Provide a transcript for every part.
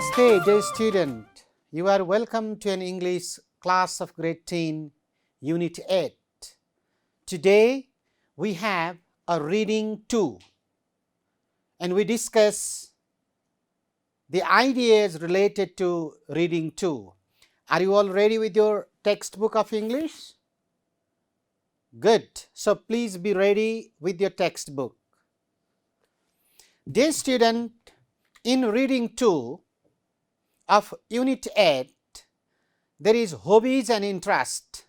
Namaste, dear student. You are welcome to an English class of grade 10, Unit 8. Today, we have a reading 2 and we discuss the ideas related to reading 2. Are you all ready with your textbook of English? Good. So, please be ready with your textbook. Dear student, in reading 2 of Unit 8, there is hobbies and interest.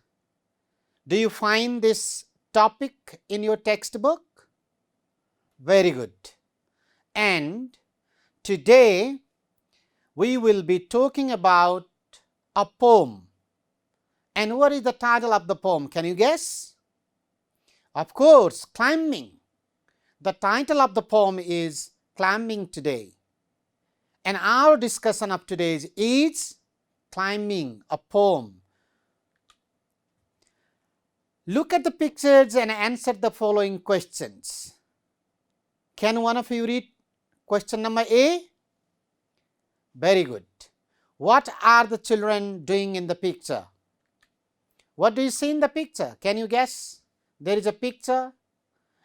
Do you find this topic in your textbook? Very good. And today, we will be talking about a poem. And what is the title of the poem? Can you guess? Of course, Climbing. The title of the poem is Climbing Today. And our discussion of today is Climbing, a poem. Look at the pictures and answer the following questions. Can one of you read question number A? Very good. What are the children doing in the picture? What do you see in the picture? Can you guess? There is a picture.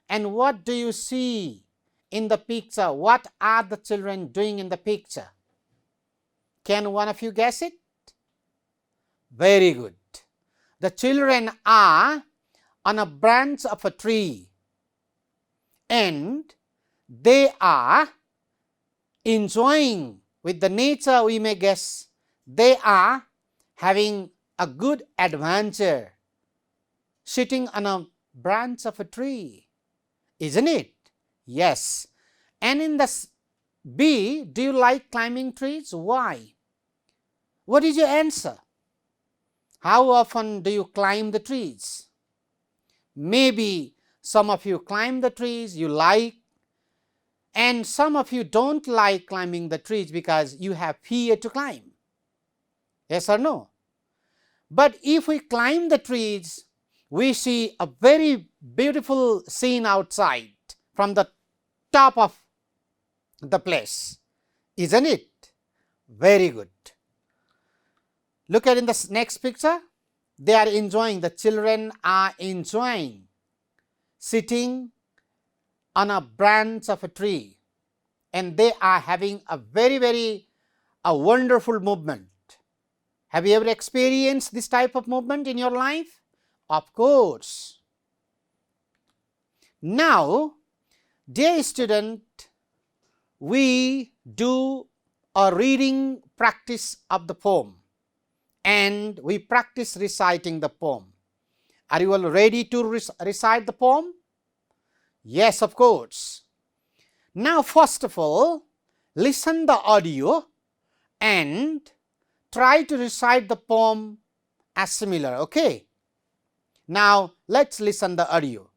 And what do you see in the picture? What are the children doing in the picture? Can one of you guess it? Very good. The children are on a branch of a tree and they are enjoying with the nature. We may guess they are having a good adventure sitting on a branch of a tree, isn't it? Yes. And in the B, do you like climbing trees? Why? What is your answer? How often do you climb the trees? Maybe some of you climb the trees, you like, and some of you don't like climbing the trees because you have fear to climb. Yes or no? But if we climb the trees, we see a very beautiful scene outside from the top of the place, isn't it? Very good. Look at in the next picture. They are enjoying, the children are enjoying sitting on a branch of a tree and they are having a very wonderful movement. Have you ever experienced this type of movement in your life? Of course. Now, dear student, we do a reading practice of the poem and we practice reciting the poem. Are you all ready to recite the poem? Yes, of course. Now, first of all, listen the audio and try to recite the poem as similar, okay? Now, let's listen the audio.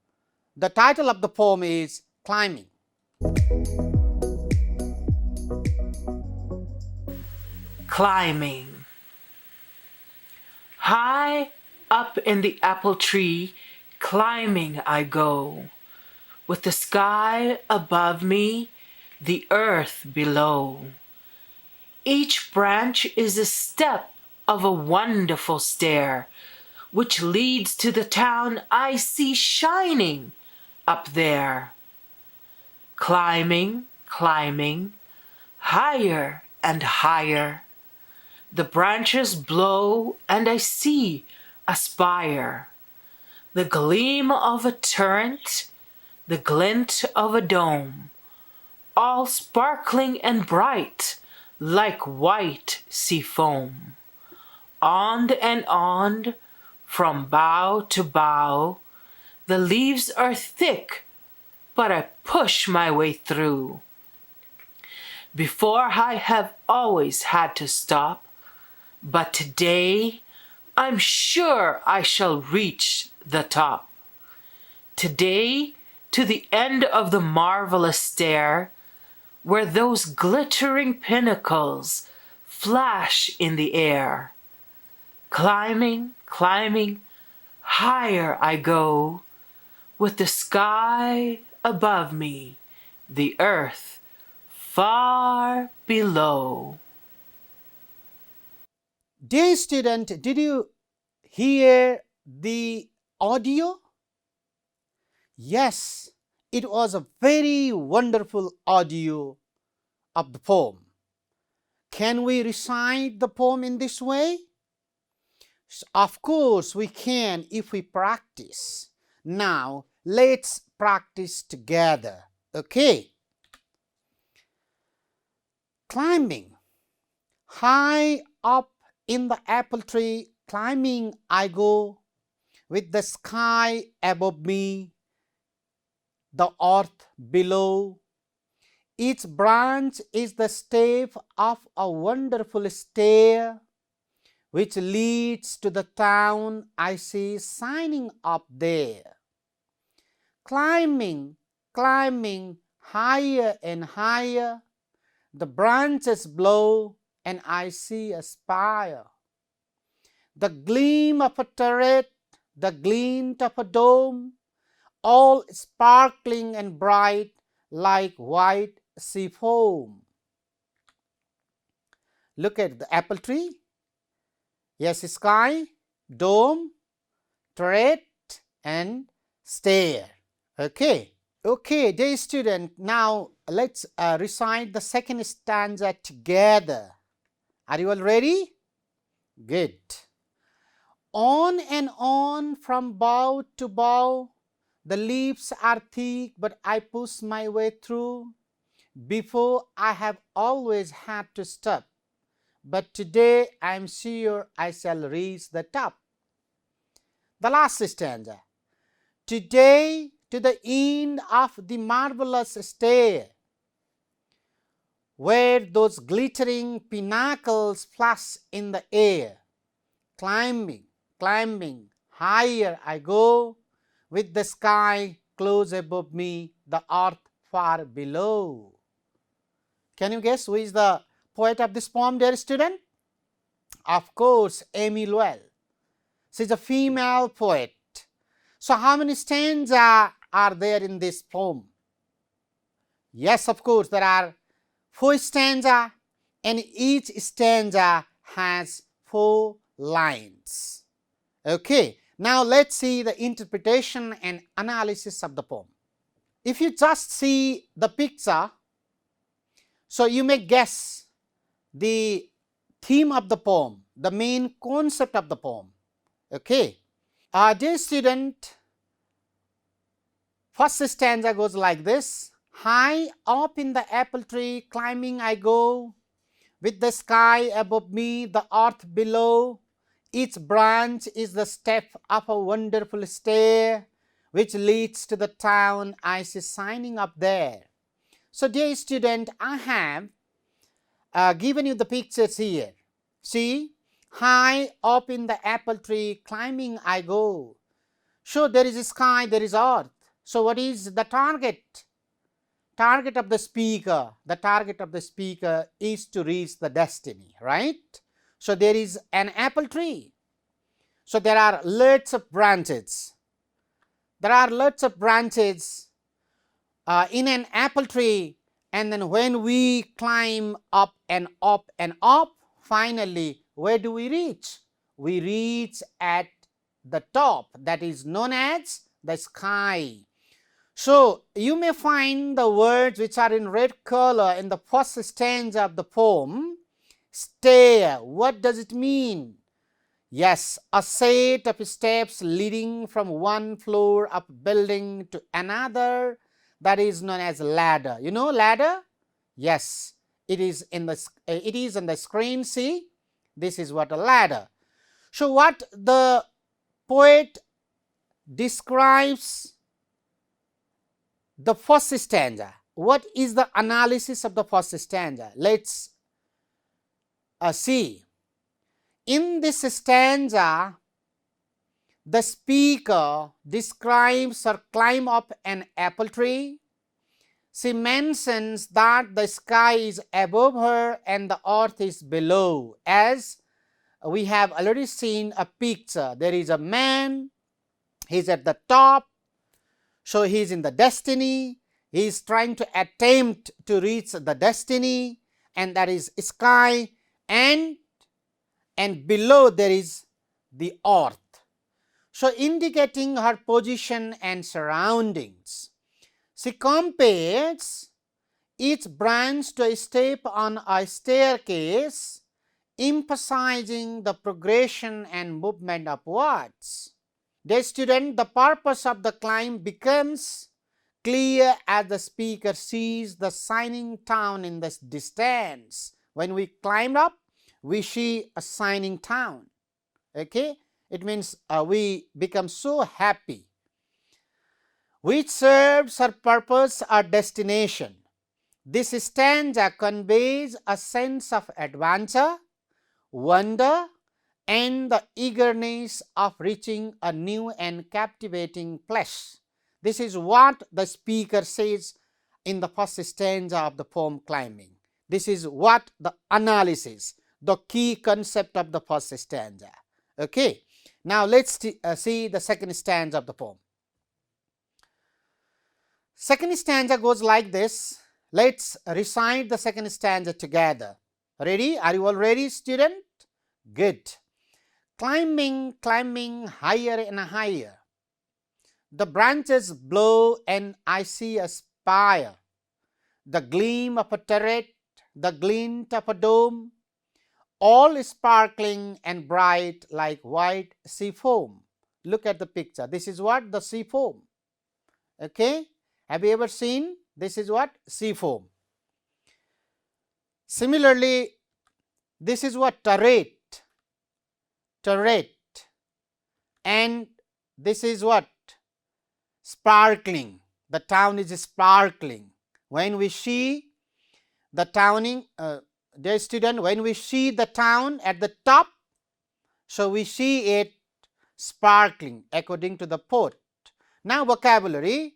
The title of the poem is Climbing. Climbing. High up in the apple tree, climbing I go, with the sky above me, the earth below. Each branch is a step of a wonderful stair, which leads to the town I see shining up there. Climbing, climbing, higher and higher. The branches blow and I see a spire, the gleam of a turret, the glint of a dome, all sparkling and bright like white sea foam. On and on, from bough to bough, the leaves are thick, but I push my way through. Before I have always had to stop, but today I'm sure I shall reach the top. Today, to the end of the marvelous stair, where those glittering pinnacles flash in the air. Climbing, climbing, higher I go, with the sky above me, the earth far below. Dear student, did you hear the audio? Yes, it was a very wonderful audio of the poem. Can we recite the poem in this way? Of course, we can if we practice. Now, let's practice together. Okay. Climbing. High up in the apple tree, climbing I go, with the sky above me, the earth below. Each branch is the step of a wonderful stair, which leads to the town I see shining up there. Climbing, climbing, higher and higher, the branches blow and I see a spire. The gleam of a turret, the glint of a dome, all sparkling and bright like white sea foam. Look at the apple tree. Yes, sky, dome, turret, and stair. Okay. Okay, dear student, now let's recite the second stanza together. Are you all ready? Good. On and on from bough to bough, the leaves are thick, but I push my way through. Before I have always had to stop, but today I am sure I shall reach the top. The last stanza. Today to the end of the marvelous stair, where those glittering pinnacles flash in the air. Climbing, climbing, higher I go, with the sky close above me, the earth far below. Can you guess who is the poet of this poem, dear student? Of course, Amy Lowell. She is a female poet. So how many stanzas are there in this poem? Yes, of course, there are 4 stanzas, and each stanza has 4 lines. Okay, now let's see the interpretation and analysis of the poem. If you just see the picture, so you may guess the theme of the poem, the main concept of the poem. Okay. Dear student, first stanza goes like this. High up in the apple tree, climbing I go, with the sky above me, the earth below. Each branch is the step of a wonderful stair, which leads to the town I see shining up there. So, dear student, I have given you the pictures here. See, high up in the apple tree, climbing I go. So, there is a sky, there is earth. So, what is the target? Target of the speaker. The target of the speaker is to reach the destiny, right? So, there is an apple tree. So, there are lots of branches. There are lots of branches in an apple tree, and then when we climb up and up and up, finally, where do we reach? We reach at the top, that is known as the sky. So, you may find the words which are in red color in the first stanza of the poem. Stair, what does it mean? Yes, a set of steps leading from one floor of building to another, that is known as ladder. You know ladder? Yes, it is in the screen. See, this is what a ladder. So, what the poet describes the first stanza. What is the analysis of the first stanza? Let's see. In this stanza, the speaker describes her climb up an apple tree. She mentions that the sky is above her and the earth is below. As we have already seen a picture, there is a man, he is at the top, so he is in the destiny, he is trying to attempt to reach the destiny, and that is sky, and and below there is the earth. So, indicating her position and surroundings. She compares each branch to a step on a staircase, emphasizing the progression and movement upwards. Dear student, the purpose of the climb becomes clear as the speaker sees the shining town in the distance. When we climb up, we see a shining town. Okay, it means we become so happy, which serves our purpose or destination. This stanza conveys a sense of adventure, wonder, and the eagerness of reaching a new and captivating place. This is what the speaker says in the first stanza of the poem Climbing. This is what the analysis, the key concept of the first stanza. Okay. Now, let's see the second stanza of the poem. Second stanza goes like this. Let's recite the second stanza together. Ready? Are you all ready, student? Good. Climbing, climbing higher and higher. The branches blow and I see a spire. The gleam of a turret, the glint of a dome, all sparkling and bright like white sea foam. Look at the picture. This is what? The sea foam. Okay. Have you ever seen? This is what? Sea foam. Similarly, this is what? Turret. Turret. And this is what? Sparkling. The town is sparkling. When we see the towning, dear student, when we see the town at the top, so we see it sparkling according to the poet. Now, vocabulary.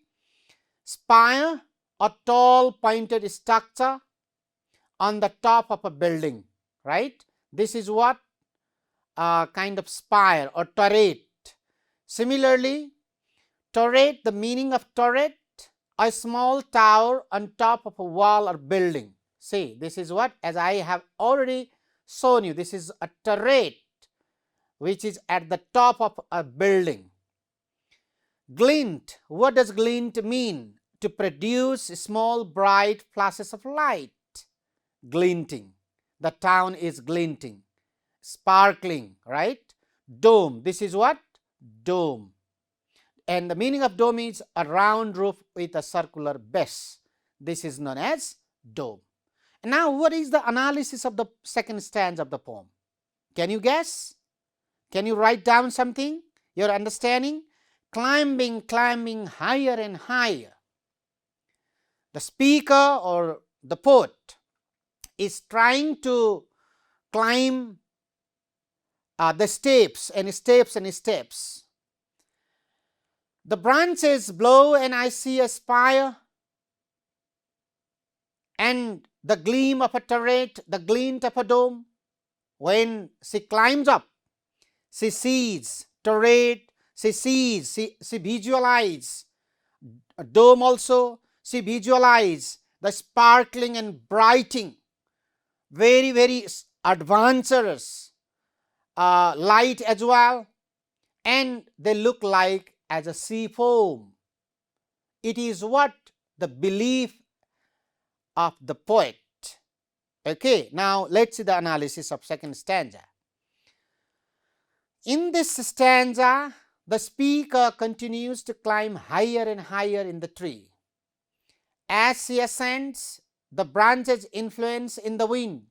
Spire, a tall pointed structure on the top of a building, right? This is what? Kind of spire or turret. Similarly, turret, the meaning of turret, a small tower on top of a wall or building. See, this is what? As I have already shown you, this is a turret which is at the top of a building. Glint, what does glint mean? To produce small bright flashes of light. Glinting, the town is glinting. Sparkling, right? Dome, this is what? Dome. And the meaning of dome is a round roof with a circular base. This is known as dome. Now, what is the analysis of the second stanza of the poem? Can you guess? Can you write down something? Your understanding? Climbing, climbing higher and higher. The speaker or the poet is trying to climb the steps and steps and steps. The branches blow and I see a spire and the gleam of a turret, the glint of a dome. When she climbs up, she sees turret, she sees, she visualizes a dome also, she visualizes the sparkling and brightening, very, very adventurous light as well, and they look like as a sea foam. It is what? The belief of the poet. Okay, now let's see the analysis of second stanza. In this stanza, the speaker continues to climb higher and higher in the tree. As she ascends, the branches influence in the wind,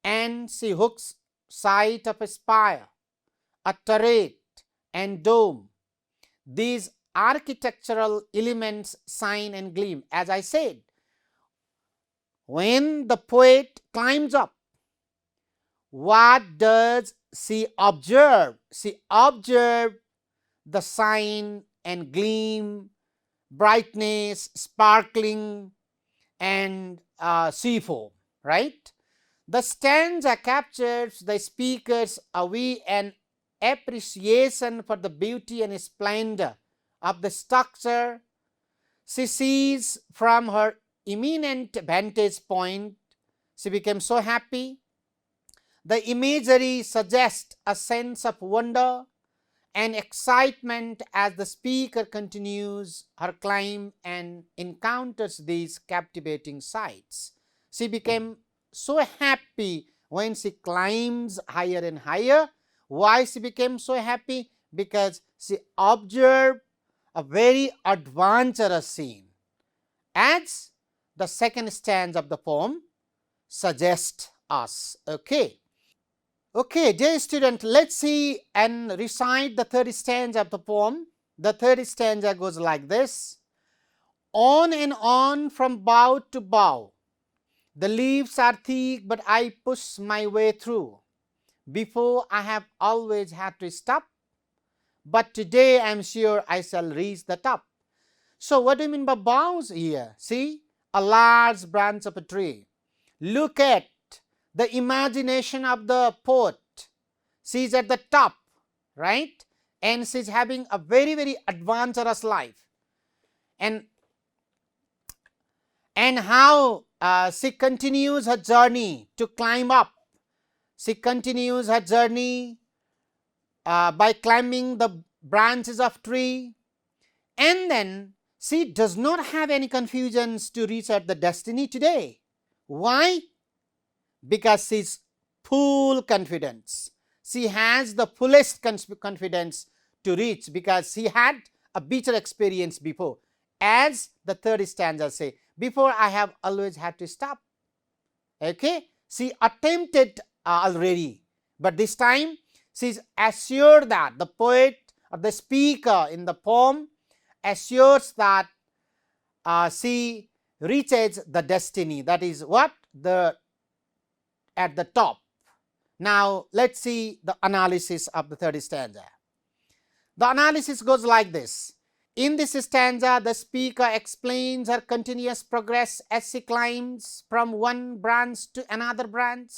and she hooks sight of a spire, a turret, and dome. These architectural elements shine and gleam. As I said, when the poet climbs up, what does she observe? She observes the shine and gleam, brightness, sparkling, and sea foam, right? The stanza captures the speaker's awe and appreciation for the beauty and splendor of the structure. She sees from her eminent vantage point. She became so happy. The imagery suggests a sense of wonder and excitement as the speaker continues her climb and encounters these captivating sights. She became so happy when she climbs higher and higher. Why she became so happy? Because she observed a very adventurous scene, as the second stanza of the poem suggests us. Okay, dear student, let's see and recite the third stanza of the poem. The third stanza goes like this. On and on from bough to bough, the leaves are thick, but I push my way through. Before I have always had to stop, but today I am sure I shall reach the top. So what do you mean by boughs here? See, a large branch of a tree. Look at the imagination of the poet. She is at the top, right? And she is having a very, very adventurous life. And how she continues her journey to climb up. She continues her journey by climbing the branches of tree, and then she does not have any confusions to reach at the destiny today. Why? Because she is full confidence. She has the fullest confidence to reach because she had a bitter experience before. As the third stanza say, before I have always had to stop. Okay, she attempted already, but this time she is assured that the poet or the speaker in the poem assures that she reaches the destiny. That is what? At the top. Now let's see the analysis of the third stanza. The analysis goes like this. In this stanza, the speaker explains her continuous progress as she climbs from one branch to another branch.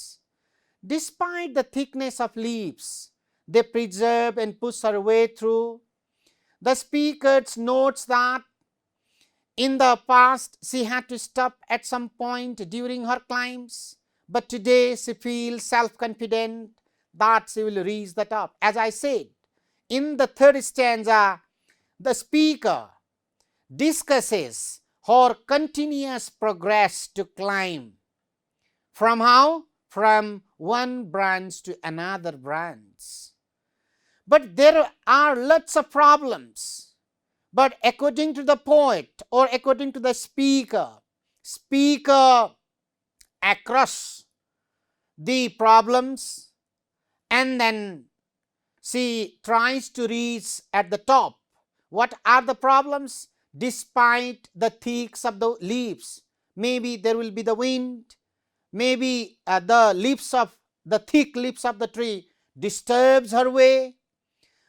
Despite the thickness of leaves, they preserve and push her way through. The speaker notes that in the past she had to stop at some point during her climbs, but today she feels self-confident that she will reach the top. As I said, in the third stanza, the speaker discusses her continuous progress to climb. From how? From one branch to another branch. But there are lots of problems. But according to the poet or according to the speaker across the problems, and then she tries to reach at the top. What are the problems? Despite the thicks of the leaves, maybe there will be the wind, maybe the thick leaves of the tree disturbs her way,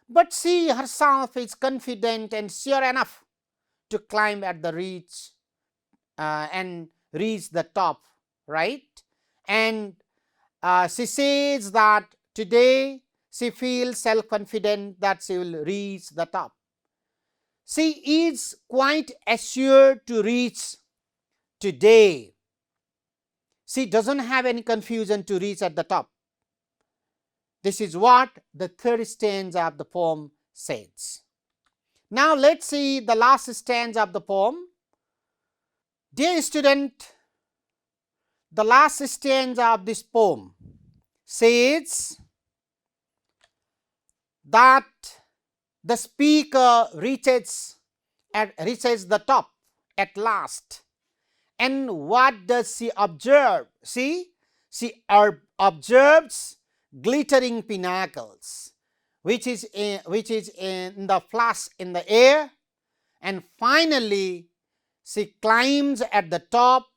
but she herself is confident and sure enough to climb at the reach and reach the top, right? And she says that today she feels self-confident that she will reach the top. She is quite assured to reach today. She doesn't have any confusion to reach at the top. This is what the third stanza of the poem says. Now let's see the last stanza of the poem. Dear student, the last stanza of this poem says that the speaker reaches the top at last. And what does she observe? See, she observes glittering pinnacles, which is in the flash in the air, and finally she climbs at the top,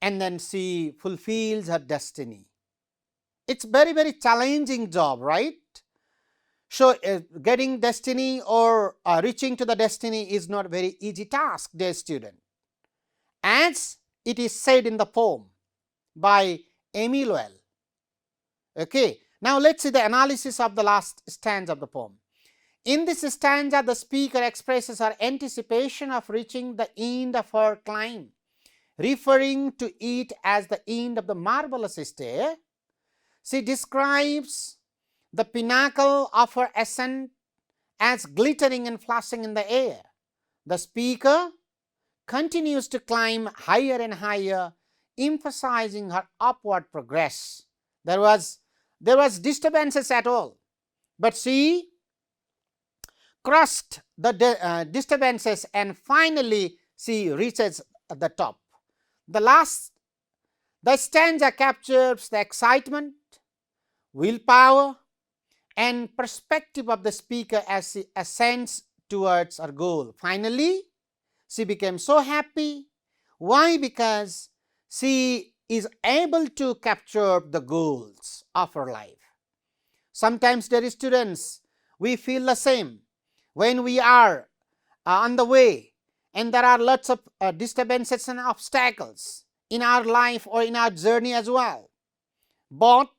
and then she fulfills her destiny. It's very, very challenging job, right? So getting destiny or reaching to the destiny is not very easy task, dear student, as it is said in the poem by Emmanuel. Okay, now let's see the analysis of the last stanza of the poem. In this stanza, the speaker expresses her anticipation of reaching the end of her climb, referring to it as the end of the marvelous stair. She describes the pinnacle of her ascent as glittering and flashing in the air. The speaker continues to climb higher and higher, emphasizing her upward progress. There was disturbances at all, but she crossed the disturbances and finally she reaches the top. The stanza captures the excitement, willpower, and perspective of the speaker as she ascends towards her goal. Finally, she became so happy. Why? Because she is able to capture the goals of her life. Sometimes, dear students, we feel the same when we are on the way and there are lots of disturbances and obstacles in our life or in our journey as well. But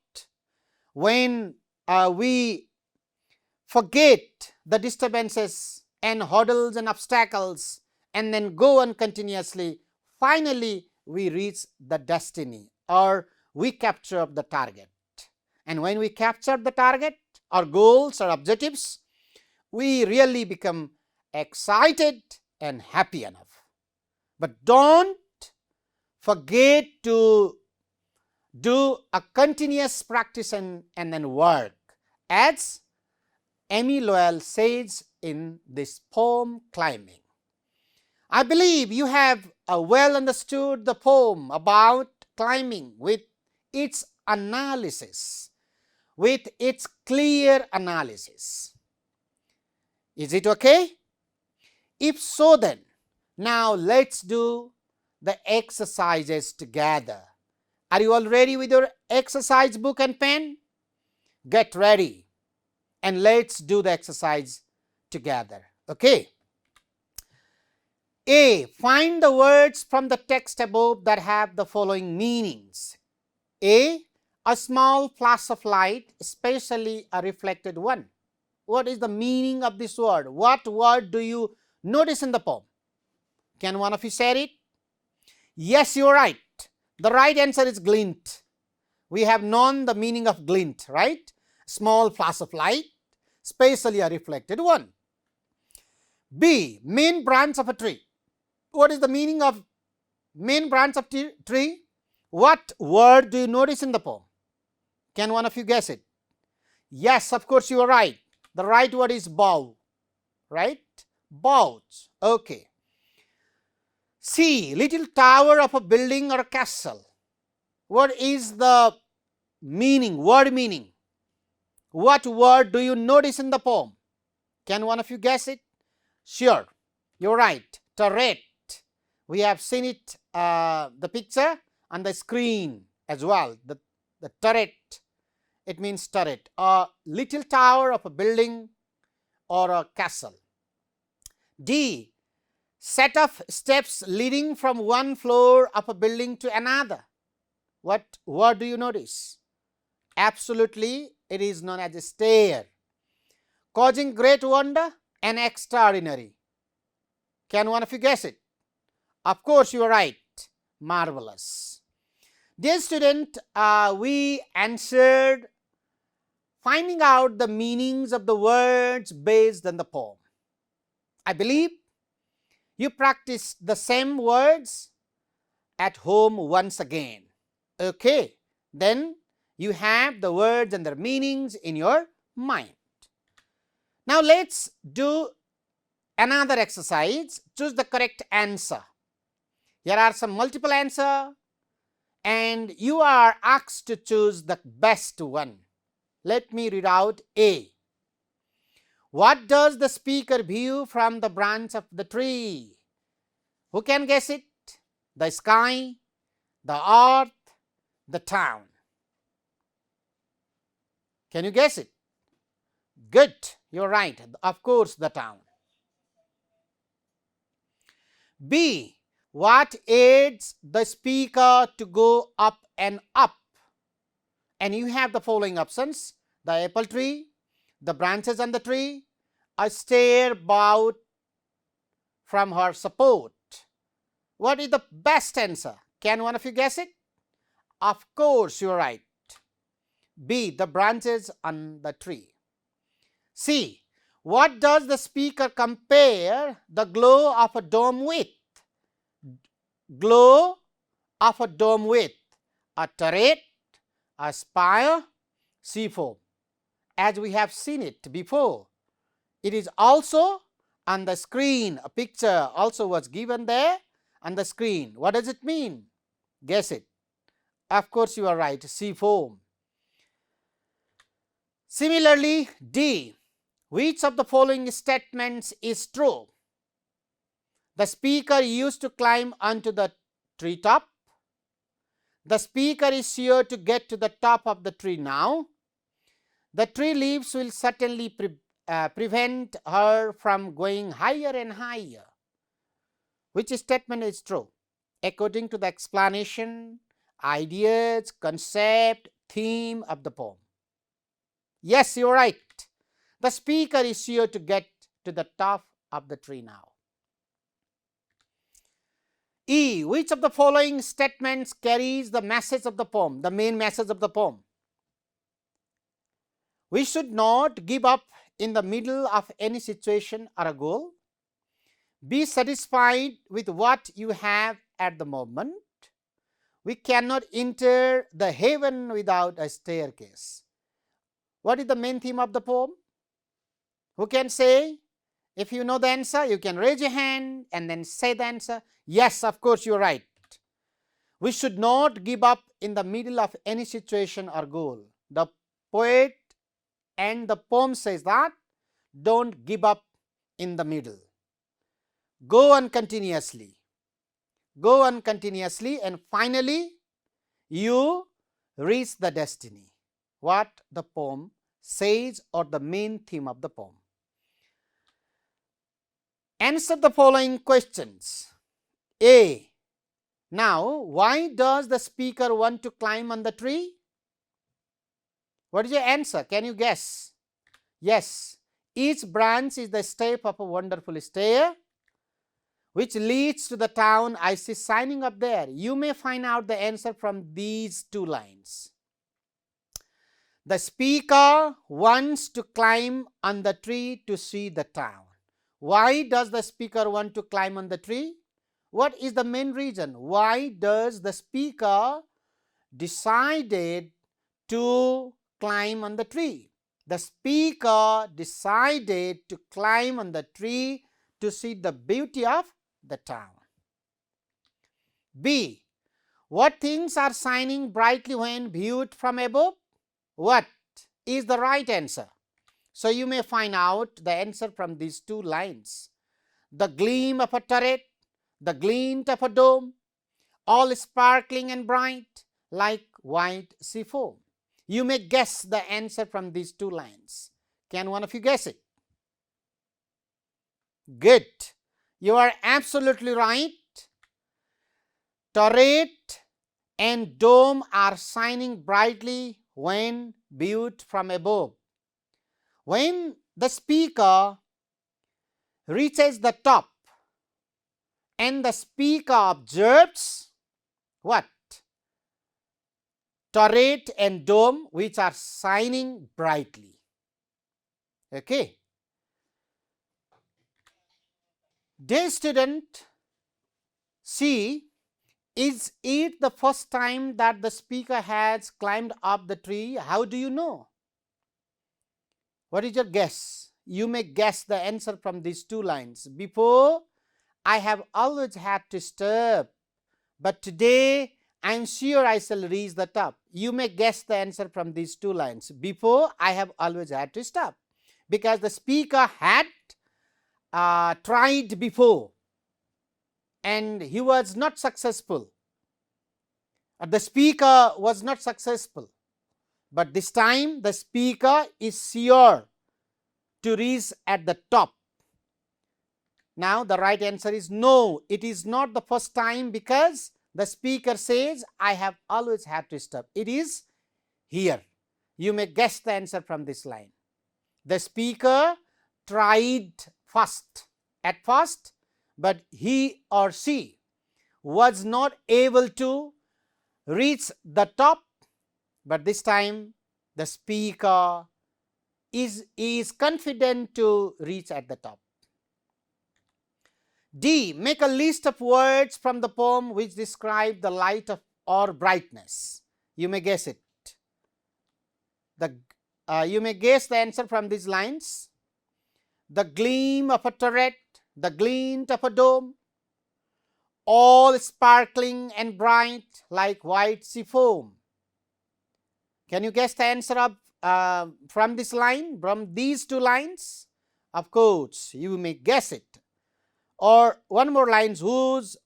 when we forget the disturbances and hurdles and obstacles and then go on continuously, finally we reach the destiny or we capture the target. And when we capture the target, our goals, our objectives, we really become excited and happy enough. But don't forget to do a continuous practice and then work, as Amy Lowell says in this poem, Climbing. I believe you have well understood the poem about climbing with its analysis, with its clear analysis. Is it okay? If so, then now let's do the exercises together. Are you all ready with your exercise book and pen? Get ready and let's do the exercise together. Okay. A. Find the words from the text above that have the following meanings. A small flash of light, especially a reflected one. What is the meaning of this word? What word do you notice in the poem? Can one of you say it? Yes, you are right. The right answer is glint. We have known the meaning of glint, right? Small flash of light, especially a reflected one. B. Main branch of a tree. What is the meaning of main branch of tree? What word do you notice in the poem? Can one of you guess it? Yes, of course you are right. The right word is bough, right? Boughs. Okay. C. Little tower of a building or a castle. What is the meaning, word meaning? What word do you notice in the poem? Can one of you guess it? Sure, you're right. Turret. We have seen it, the picture on the screen as well. The turret, it means turret. A little tower of a building or a castle. D. Set of steps leading from one floor of a building to another. What word do you notice? Absolutely, it is known as a stair. Causing great wonder and extraordinary. Can one of you guess it? Of course, you are right. Marvelous. Dear student, we answered finding out the meanings of the words based on the poem. I believe you practiced the same words at home once again. Okay, then you have the words and their meanings in your mind. Now let's do another exercise. Choose the correct answer. Here are some multiple answers and you are asked to choose the best one. Let me read out A. What does the speaker view from the branch of the tree? Who can guess it? The sky, the earth, the town. Can you guess it? Good, you're right. Of course, the town. B. What aids the speaker to go up and up? And you have the following options: the apple tree, the branches on the tree, a stair bowed from her support. What is the best answer? Can one of you guess it? Of course, you're right. B. The branches on the tree. C. What does the speaker compare the glow of a dome with? Glow of a dome with a turret, a spire, sea foam. As we have seen it before, it is also on the screen. A picture also was given there on the screen. What does it mean? Guess it. Of course, you are right, sea foam. Similarly, D. Which of the following statements is true? The speaker used to climb onto the treetop. The speaker is sure to get to the top of the tree now. The tree leaves will certainly prevent her from going higher and higher. Which statement is true? According to the explanation, ideas, concept, theme of the poem. Yes, you are right. The speaker is sure to get to the top of the tree now. E. Which of the following statements carries the message of the poem, the main message of the poem? We should not give up in the middle of any situation or a goal. Be satisfied with what you have at the moment. We cannot enter the heaven without a staircase. What is the main theme of the poem? Who can say? If you know the answer, you can raise your hand and then say the answer. Yes, of course, you are right. We should not give up in the middle of any situation or goal. The poet and the poem says that don't give up in the middle. Go on continuously. Go on continuously, and finally you reach the destiny. What the poem says, or the main theme of the poem. Answer the following questions. A. Now, why does the speaker want to climb on the tree? What is your answer? Can you guess? Yes, each branch is the step of a wonderful stair which leads to the town I see signing up there. You may find out the answer from these two lines. The speaker wants to climb on the tree to see the town. Why does the speaker want to climb on the tree? What is the main reason? Why does the speaker decided to climb on the tree? The speaker decided to climb on the tree to see the beauty of the town. B. What things are shining brightly when viewed from above? What is the right answer? So you may find out the answer from these two lines. The gleam of a turret, the glint of a dome, all sparkling and bright like white sea foam. You may guess the answer from these two lines. Can one of you guess it? Good. You are absolutely right. Turret and dome are shining brightly when viewed from above. When the speaker reaches the top and the speaker observes what? Turret and dome which are shining brightly. Okay. Dear student, see, is it the first time that the speaker has climbed up the tree? How do you know? What is your guess? You may guess the answer from these two lines. Before, I have always had to stop, but today I am sure I shall reach the top. You may guess the answer from these two lines. Before, I have always had to stop, because the speaker had tried before and he was not successful. The speaker was not successful, but this time the speaker is sure to reach at the top. Now the right answer is no, it is not the first time, because the speaker says I have always had to stop. It is here. You may guess the answer from this line. The speaker tried at first, but he or she was not able to reach the top, but this time the speaker is confident to reach at the top. D. Make a list of words from the poem which describe the light of or brightness. You may guess it. You may guess the answer from these lines. The gleam of a turret, the glint of a dome, all sparkling and bright like white sea foam. Can you guess the answer of from this line, from these two lines? Of course, you may guess it. Or one more line,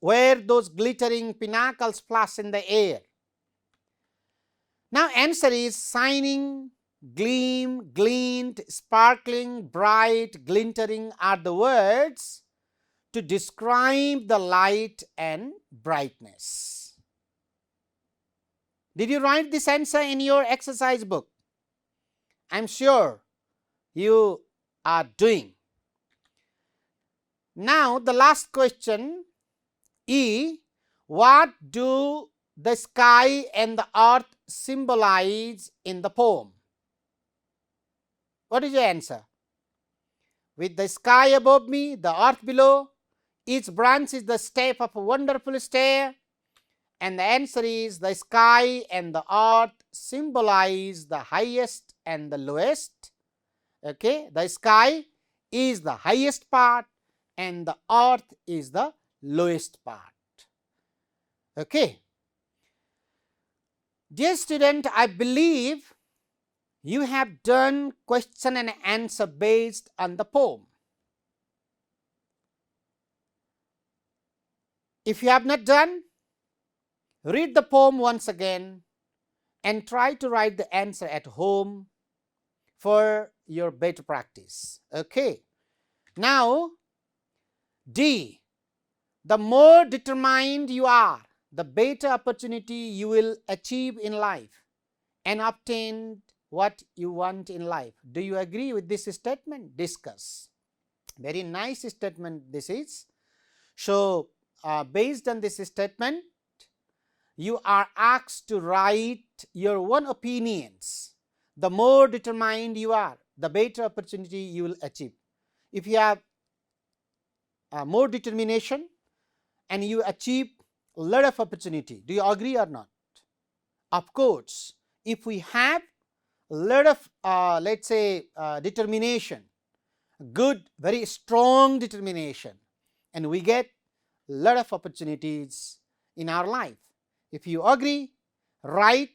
where those glittering pinnacles flash in the air. Now answer is shining, gleam, glint, sparkling, bright, glintering are the words to describe the light and brightness. Did you write this answer in your exercise book? I am sure you are doing. Now the last question, E. What do the sky and the earth symbolize in the poem? What is your answer? With the sky above me, the earth below, each branch is the step of a wonderful stair, and the answer is the sky and the earth symbolize the highest and the lowest. Okay, the sky is the highest part and the earth is the lowest part. Okay. Dear student, I believe you have done question and answer based on the poem. If you have not done, read the poem once again and try to write the answer at home for your better practice. Okay. Now, D. The more determined you are, the better opportunity you will achieve in life and obtain what you want in life. Do you agree with this statement? Discuss. Very nice statement this is. So, based on this statement, you are asked to write your own opinions. The more determined you are, the better opportunity you will achieve. If you have more determination and you achieve a lot of opportunity, do you agree or not? Of course, if we have a lot of let's say determination, good, very strong determination, and we get a lot of opportunities in our life. If you agree, write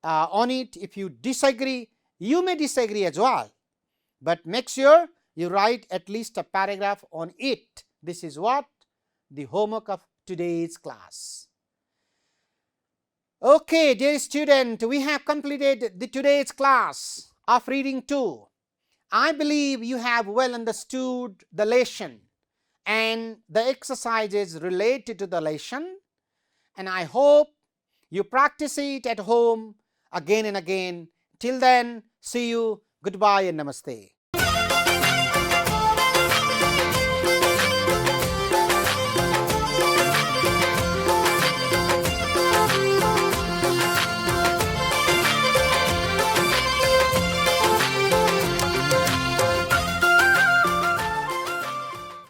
on it. If you disagree, you may disagree as well, but make sure you write at least a paragraph on it. This is what the homework of today's class. Okay, dear student, we have completed the today's class of reading 2. I believe you have well understood the lesson and the exercises related to the lesson, and I hope you practice it at home again and again. Till then, see you. Goodbye and namaste.